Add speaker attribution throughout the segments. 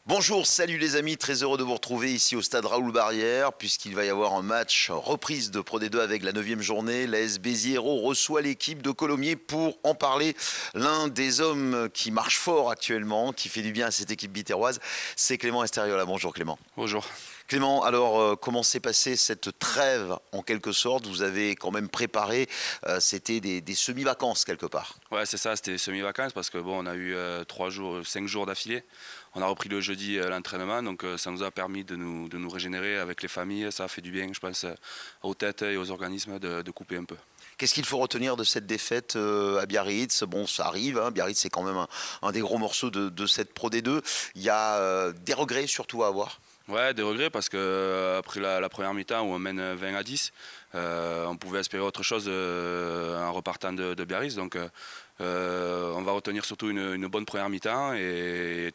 Speaker 1: Bonjour, salut les amis, très heureux de vous retrouver ici au stade Raoul Barrière puisqu'il va y avoir un match reprise de Pro D2 avec la 9e journée. L'AS Béziers Hérault reçoit l'équipe de Colomiers pour en parler. L'un des hommes qui marche fort actuellement, qui fait du bien à cette équipe biterroise, c'est Clément Esteriola. Bonjour Clément.
Speaker 2: Bonjour.
Speaker 1: Clément, alors comment s'est passée cette trêve en quelque sorte? Vous avez quand même préparé, c'était des semi-vacances quelque part.
Speaker 2: Ouais, c'est ça, c'était semi-vacances parce que bon, on a eu 5 jours d'affilée. On a repris le jeudi l'entraînement, donc ça nous a permis de nous régénérer avec les familles. Ça a fait du bien, je pense, aux têtes et aux organismes de couper un peu.
Speaker 1: Qu'est-ce qu'il faut retenir de cette défaite à Biarritz? Bon, ça arrive, hein. Biarritz c'est quand même un des gros morceaux de cette Pro D2. Il y a des regrets surtout à avoir.
Speaker 2: Ouais, des regrets parce que après la première mi-temps où on mène 20-10, on pouvait espérer autre chose en repartant de Biarritz. Donc on va retenir surtout une bonne première mi-temps et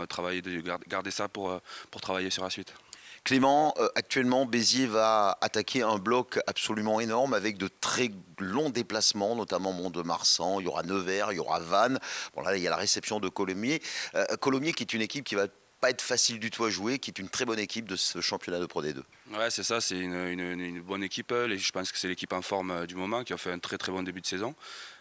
Speaker 2: travailler, garder ça pour travailler sur la suite.
Speaker 1: Clément, actuellement, Béziers va attaquer un bloc absolument énorme avec de très longs déplacements, notamment Mont-de-Marsan, il y aura Nevers, il y aura Vannes. Bon là, il y a la réception de Colomiers. Colomiers qui est une équipe qui va pas être facile du tout à jouer, qui est une très bonne équipe de ce championnat de Pro D2.
Speaker 2: Ouais, c'est ça, c'est une bonne équipe. Je pense que c'est l'équipe en forme du moment qui a fait un très très bon début de saison.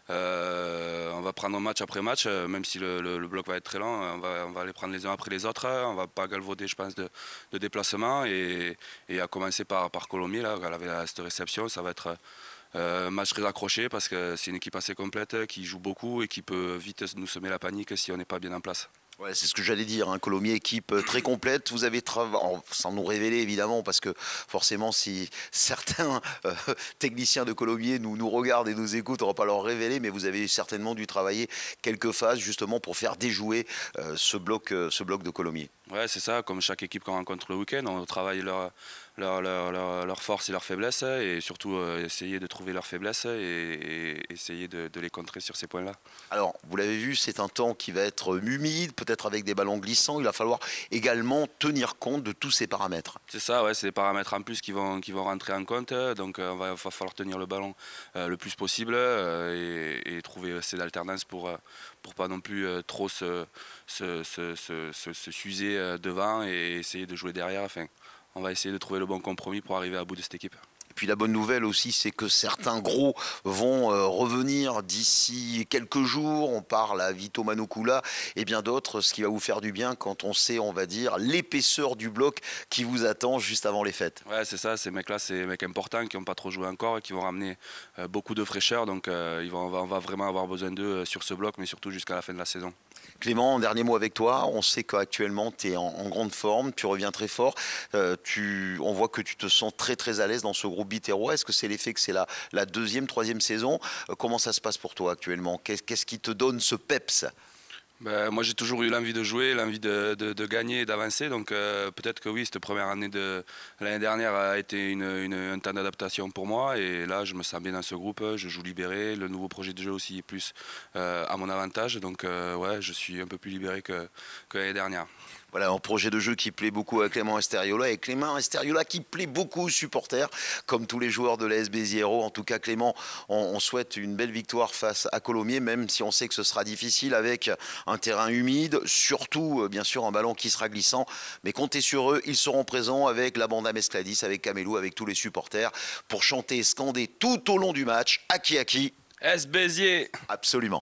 Speaker 2: On va prendre match après match, même si le bloc va être très lent, on va les prendre les uns après les autres. On va pas galvauder, je pense, de déplacement. Et à commencer par Colomiers, là, elle avait cette réception, ça va être un match très accroché parce que c'est une équipe assez complète qui joue beaucoup et qui peut vite nous semer la panique si on n'est pas bien en place.
Speaker 1: Ouais, c'est ce que j'allais dire, hein. Colomiers, équipe très complète. Vous avez travaillé, sans nous révéler évidemment, parce que forcément, si certains techniciens de Colomiers nous regardent et nous écoutent, on ne va pas leur révéler, mais vous avez certainement dû travailler quelques phases justement pour faire déjouer ce bloc de Colomiers.
Speaker 2: Ouais, c'est ça, comme chaque équipe qu'on rencontre le week-end, on travaille leurs forces et leurs faiblesses et surtout essayer de trouver leurs faiblesses et essayer de les contrer sur ces points-là.
Speaker 1: Alors, vous l'avez vu, c'est un temps qui va être humide, peut-être avec des ballons glissants. Il va falloir également tenir compte de tous ces paramètres.
Speaker 2: C'est ça, ouais, c'est des paramètres en plus qui vont rentrer en compte. Donc, va falloir tenir le ballon le plus possible et trouver ces alternances pour pas non plus trop s'user devant et essayer de jouer derrière. Enfin, on va essayer de trouver le bon compromis pour arriver à bout de cette équipe.
Speaker 1: Et puis la bonne nouvelle aussi, c'est que certains gros vont revenir d'ici quelques jours. On parle à Vito Manukula et bien d'autres, ce qui va vous faire du bien quand on sait, on va dire, l'épaisseur du bloc qui vous attend juste avant les fêtes.
Speaker 2: Ouais, c'est ça, ces mecs-là, c'est des mecs importants qui n'ont pas trop joué encore et qui vont ramener beaucoup de fraîcheur. Donc on va vraiment avoir besoin d'eux sur ce bloc, mais surtout jusqu'à la fin de la saison.
Speaker 1: Clément, un dernier mot avec toi. On sait qu'actuellement tu es en grande forme, tu reviens très fort. On voit que tu te sens très très à l'aise dans ce groupe biterrois. Est-ce que c'est l'effet que c'est la deuxième, troisième saison? Comment ça se passe pour toi actuellement? Qu'est-ce qui te donne ce peps?
Speaker 2: Ben, moi j'ai toujours eu l'envie de jouer, l'envie de gagner et d'avancer. Donc peut-être que oui, cette première année de l'année dernière a été un temps d'adaptation pour moi. Et là je me sens bien dans ce groupe, je joue libéré. Le nouveau projet de jeu aussi est plus à mon avantage. Donc ouais, je suis un peu plus libéré que l'année dernière.
Speaker 1: Voilà, un projet de jeu qui plaît beaucoup à Clément Esteriola et Clément Esteriola qui plaît beaucoup aux supporters, comme tous les joueurs de l'AS Béziers Hérault. En tout cas, Clément, on souhaite une belle victoire face à Colomiers, même si on sait que ce sera difficile avec un terrain humide, surtout bien sûr un ballon qui sera glissant. Mais comptez sur eux, ils seront présents avec la bande à Mescladis, avec Camélou, avec tous les supporters pour chanter et scander tout au long du match. Aki Aki.
Speaker 2: S Béziers.
Speaker 1: Absolument.